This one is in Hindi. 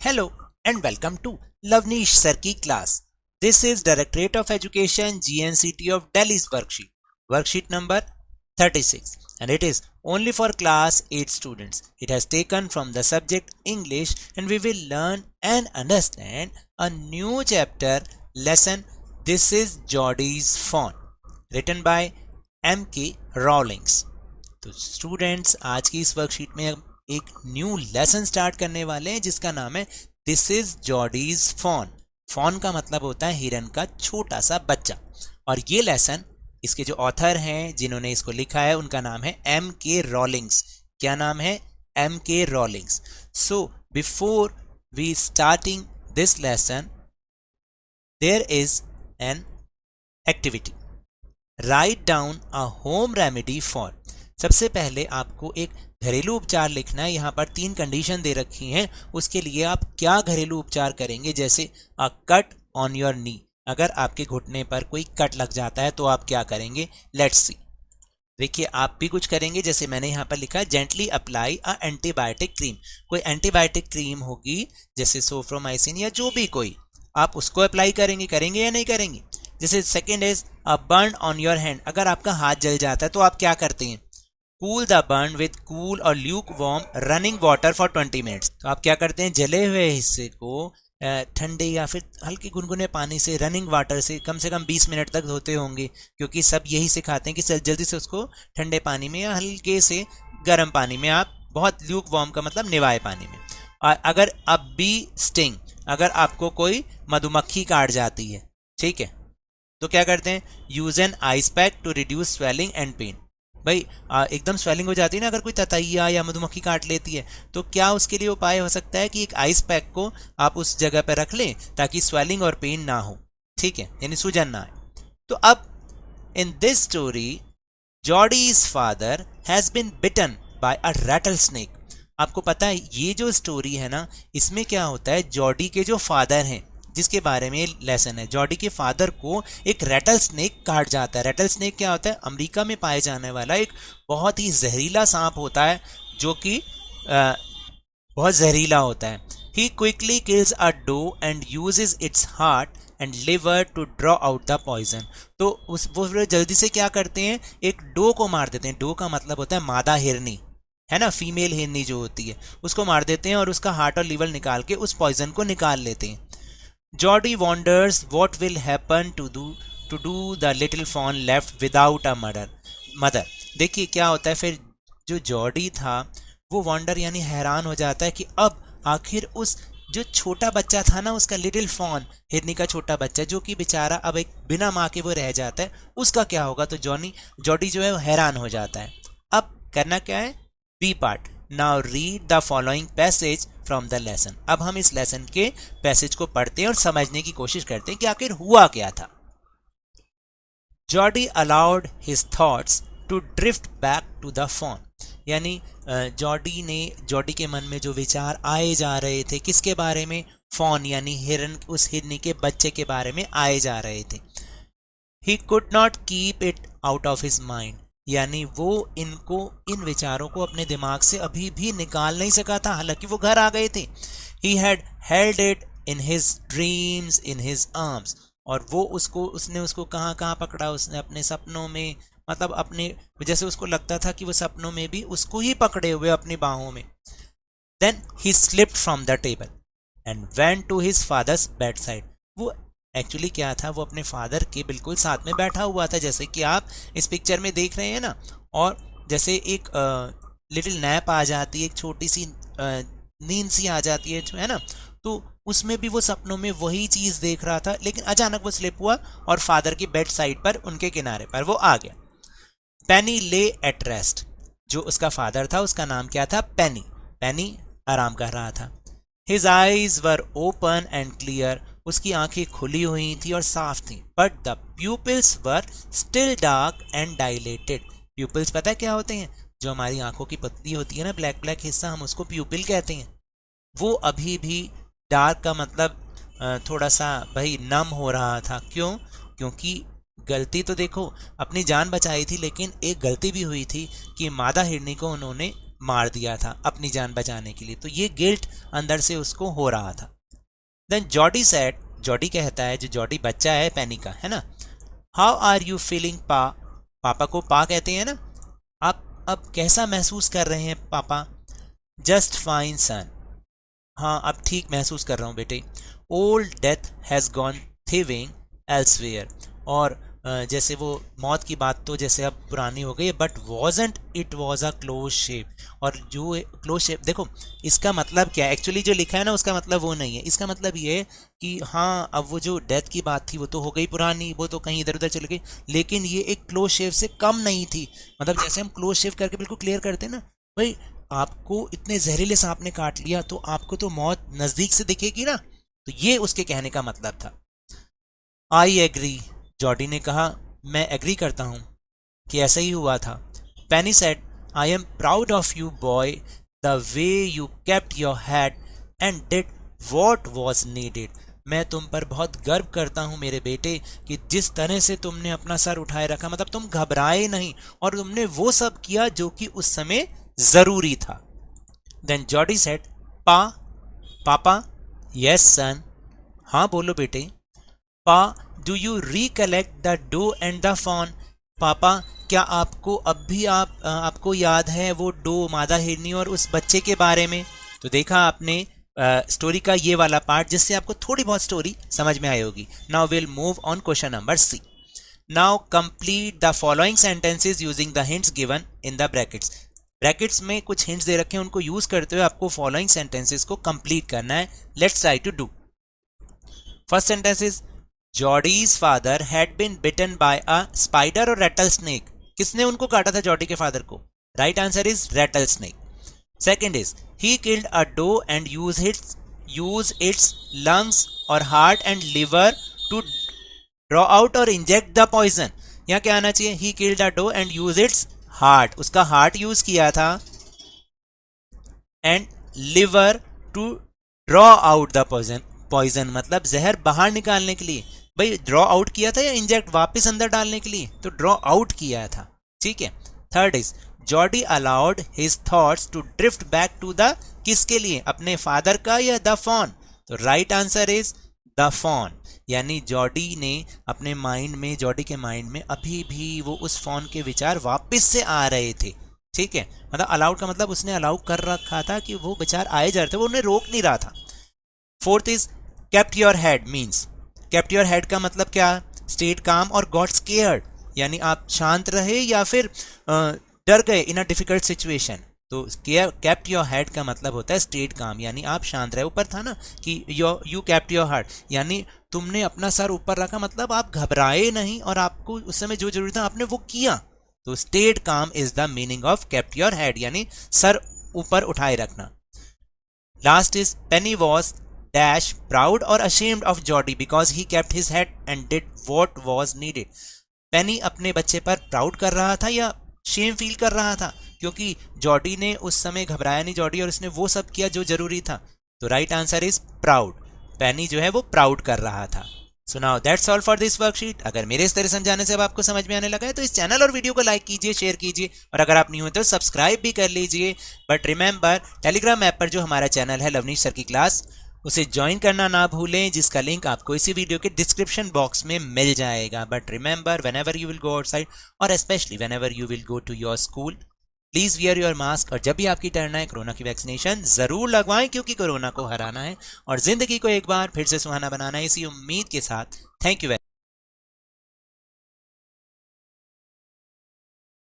Hello and welcome to Lavnish Sir की class. This is Directorate of Education GNCT of Delhi's worksheet number 36, and it is only for class 8 students. It has taken from the subject English, and we will learn and understand a new chapter lesson. This is Geordie's Fawn, written by M.K. Rawlings. तो स्टूडेंट्स आज की इस वर्कशीट में एक न्यू लेसन स्टार्ट करने वाले हैं जिसका नाम है दिस इज जॉर्डीज फॉन. फॉन का मतलब होता है हिरन का छोटा सा बच्चा. और ये लेसन इसके जो ऑथर हैं जिन्होंने इसको लिखा है उनका नाम है M.K. रॉलिंग्स. क्या नाम है? M.K. Rawlings. So before we starting this lesson there is an activity. Write down a home remedy for. सबसे पहले आपको एक घरेलू उपचार लिखना है. यहाँ पर 3 कंडीशन दे रखी हैं. उसके लिए आप क्या घरेलू उपचार करेंगे, जैसे अ कट ऑन योर नी. अगर आपके घुटने पर कोई कट लग जाता है तो आप क्या करेंगे? Let's see. देखिए आप भी कुछ करेंगे. जैसे मैंने यहाँ पर लिखा जेंटली अप्लाई अ एंटीबायोटिक क्रीम. कोई एंटीबायोटिक क्रीम होगी जैसे सोफ्रोमाइसिन या जो भी कोई, आप उसको अप्लाई करेंगे या नहीं करेंगे. जैसे second is a burn on your hand. अगर आपका हाथ जल जाता है तो आप क्या करते हैं? Cool the burn with cool और lukewarm running water for 20 minutes. तो आप क्या करते हैं? जले हुए हिस्से को ठंडे या फिर हल्के गुनगुने पानी से, रनिंग वाटर से कम 20 मिनट तक धोते होंगे, क्योंकि सब यही सिखाते हैं कि जल्दी से उसको ठंडे पानी में या हल्के से गर्म पानी में, आप बहुत ल्यूक वार्म का मतलब निवाए पानी में. और अगर अब भी स्टिंग, अगर आपको कोई मधुमक्खी काट जाती है, ठीक है, तो क्या करते हैं? Use an ice pack to reduce swelling and pain. भाई एकदम स्वेलिंग हो जाती है ना अगर कोई ततैया या मधुमक्खी काट लेती है, तो क्या उसके लिए उपाय हो सकता है कि एक आइस पैक को आप उस जगह पर रख लें ताकि स्वेलिंग और पेन ना हो, ठीक है, यानी सूजन ना आए. तो अब in this story Jody's father has been bitten by a rattlesnake. आपको पता है ये जो स्टोरी है ना, इसमें क्या होता है, जॉर्डी के जो फादर हैं जिसके बारे में लेसन है, जॉर्डी के फादर को एक रैटल स्नेक काट जाता है. रैटल स्नेक क्या होता है? अमेरिका में पाए जाने वाला एक बहुत ही जहरीला सांप होता है जो कि बहुत जहरीला होता है. He quickly kills a doe and uses its heart and liver to draw out the poison. तो वो जल्दी से क्या करते हैं? एक डो को मार देते हैं. डो का मतलब होता है मादा हिरनी, है ना, फीमेल हिरनी जो होती है, उसको मार देते हैं और उसका हार्ट और लिवर निकाल के उस पॉइजन को निकाल लेते हैं. Geordie wonders what will happen to do the little fawn left without a mother. देखिए क्या होता है फिर. जो जॉर्डी था वो वॉन्डर यानी हैरान हो जाता है कि अब आखिर उस जो छोटा बच्चा था ना, उसका लिटिल फॉन, हिरनी का छोटा बच्चा जो कि बेचारा अब एक बिना माँ के वो रह जाता है, उसका क्या होगा. तो जॉर्डी जो है वो हैरान हो जाता है. अब करना क्या है? B part. Now read the following passage from the lesson. अब हम इस लेसन के पैसेज को पढ़ते हैं और समझने की कोशिश करते हैं कि आखिर हुआ क्या था. Jody allowed his thoughts to drift back to the fawn. यानी जॉर्डी के मन में जो विचार आए जा रहे थे, किसके बारे में? फॉन यानी हिरन, उस हिरनी के बच्चे के बारे में आए जा रहे थे. He could not keep it out of his mind. यानी वो इन विचारों को अपने दिमाग से अभी भी निकाल नहीं सका था, हालांकि वो घर आ गए थे. He had held it in his dreams in his arms. और वो उसने उसको कहाँ पकड़ा? उसने अपने सपनों में, मतलब अपने, जैसे उसको लगता था कि वो सपनों में भी उसको ही पकड़े हुए अपनी बाहों में. Then he slipped from the table and went to his father's bedside. वो एक्चुअली क्या था, वो अपने फादर के बिल्कुल साथ में बैठा हुआ था, जैसे कि आप इस पिक्चर में देख रहे हैं ना. और जैसे एक लिटिल नैप आ जाती है, एक छोटी सी नींद सी आ जाती है ना, तो उसमें भी वो सपनों में वही चीज़ देख रहा था. लेकिन अचानक वो स्लिप हुआ और फादर की बेड साइड पर, उनके किनारे पर वो आ गया. पेनी ले एट रेस्ट. जो उसका फादर था उसका नाम क्या था? पेनी. पेनी आराम कर रहा था. His eyes were open and clear. उसकी आंखें खुली हुई थी और साफ थी. But the pupils were still dark and dilated. Pupils पता है क्या होते हैं? जो हमारी आंखों की पत्ती होती है ना, ब्लैक हिस्सा, हम उसको प्यूपिल कहते हैं. वो अभी भी डार्क का मतलब थोड़ा सा भाई नम हो रहा था. क्यों? क्योंकि गलती तो देखो, अपनी जान बचाई थी, लेकिन एक गलती भी हुई थी कि मादा हिरनी को उन्होंने मार दिया था अपनी जान बचाने के लिए, तो ये गिल्ट अंदर से उसको हो रहा था। देन जॉडी सेड, जॉडी कहता है, जो जॉडी बच्चा है पेनी का, है ना, हाउ आर यू फीलिंग पा, पापा को पा कहते हैं ना, आप अब कैसा महसूस कर रहे हैं पापा? जस्ट फाइन सन, हाँ अब ठीक महसूस कर रहा हूँ बेटे। Old death has gone thieving elsewhere, और जैसे वो मौत की बात तो जैसे अब पुरानी हो गई है, but wasn't it was a close shape, और जो क्लोज शेप, देखो इसका मतलब क्या है, एक्चुअली जो लिखा है ना उसका मतलब वो नहीं है, इसका मतलब ये है कि हाँ अब वो जो डेथ की बात थी वो तो हो गई पुरानी, वो तो कहीं इधर उधर चली गई, लेकिन ये एक क्लोज शेप से कम नहीं थी। मतलब जैसे हम क्लोज शेप करके बिल्कुल क्लियर करते हैं ना, भाई आपको इतने जहरीले सांप ने काट लिया तो आपको तो मौत नज़दीक से दिखेगी ना, तो ये उसके कहने का मतलब था। आई एग्री, जॉडी ने कहा मैं एग्री करता हूँ कि ऐसा ही हुआ था। Penny said, I am proud of you boy, the way you kept your head and did what was needed, मैं तुम पर बहुत गर्व करता हूँ मेरे बेटे कि जिस तरह से तुमने अपना सर उठाए रखा, मतलब तुम घबराए नहीं और तुमने वो सब किया जो कि उस समय जरूरी था। Then Jody said, papa, yes son, हाँ बोलो बेटे। Pa, do you recollect the doe and the fawn, पापा क्या आपको अब भी आपको याद है वो डो मादा हिरनी और उस बच्चे के बारे में? तो देखा आपने स्टोरी का ये वाला पार्ट, जिससे आपको थोड़ी बहुत स्टोरी समझ में आई होगी। Now will move on question number C. Now complete the following sentences using the hints given in the brackets. Brackets में कुछ हिंट्स दे रखे हैं, उनको यूज करते हुए आपको फॉलोइंग सेंटेंसेस को कंप्लीट करना है। Let's try to do. First sentence is, Jody's father had been bitten by a spider और रेटल स्नेक, किसने उनको काटा था जॉडी के फादर को? Right answer is rattlesnake. Second is, he killed a doe and use its lungs और heart and liver to draw out और इंजेक्ट द पॉइजन। यहाँ क्या आना चाहिए? He killed a doe and use its heart, उसका हार्ट यूज किया था, and liver to draw out the poison मतलब जहर बाहर निकालने के लिए। भाई ड्रॉ आउट किया था या इंजेक्ट वापस अंदर डालने के लिए? तो ड्रॉ आउट किया था, ठीक है। Third is, Jody allowed his thoughts to drift back to the, किसके लिए? अपने फादर का या द फॉन? तो right answer is the fawn, यानी जॉडी ने अपने माइंड में, जॉडी के माइंड में अभी भी वो उस फॉन के विचार वापस से आ रहे थे, ठीक है। मतलब अलाउड का मतलब उसने अलाउ कर रखा था कि वो विचार आए जा रहे थे, वो उन्हें रोक नहीं रहा था। Fourth is, kept your head means, kept your head का मतलब क्या? स्टेट काम और गॉट स्केयर्ड, यानी आप शांत रहे या फिर डर गए इन अ डिफिकल्ट सिचुएशन। तो केप्ट योर हेड का मतलब होता है स्टेट काम, यानी आप शांत रहे। ऊपर था ना कि यू केप्ट योर हार्ट, यानी तुमने अपना सर ऊपर रखा, मतलब आप घबराए नहीं और आपको उस समय जो जरूरी था आपने वो किया। तो स्टेट काम is the meaning of kept your head, यानी सर ऊपर उठाए रखना। Last is, Penney was dash proud और ashamed of Jody because he kept his head and did what was needed. पेनी अपने बच्चे पर प्राउड कर रहा था या शेम फील कर रहा था? क्योंकि जॉडी ने उस समय घबराया नहीं जॉडी, और उसने वो सब किया जो जरूरी था। तो राइट आंसर इज प्राउड, पेनी जो है वो प्राउड कर रहा था। So now that's all for this worksheet. अगर मेरे इस तरह समझाने से अब आपको समझ में आने लगा है तो इस चैनल और वीडियो को लाइक कीजिए, शेयर कीजिए, और अगर आप नहीं हुए तो सब्सक्राइब भी कर लीजिए। बट रिमेंबर, टेलीग्राम ऐप पर जो हमारा चैनल है लवनीश सर की क्लास, उसे ज्वाइन करना ना भूलें, जिसका लिंक आपको इसी वीडियो के डिस्क्रिप्शन बॉक्स में मिल जाएगा। But remember, whenever you will go outside और specially whenever you will go to your school, please wear your mask, और जब भी आपकी टर्न आए कोरोना की वैक्सीनेशन जरूर लगवाएं, क्योंकि कोरोना को हराना है और जिंदगी को एक बार फिर से सुहाना बनाना है, इसी उम्मीद के साथ। Thank you.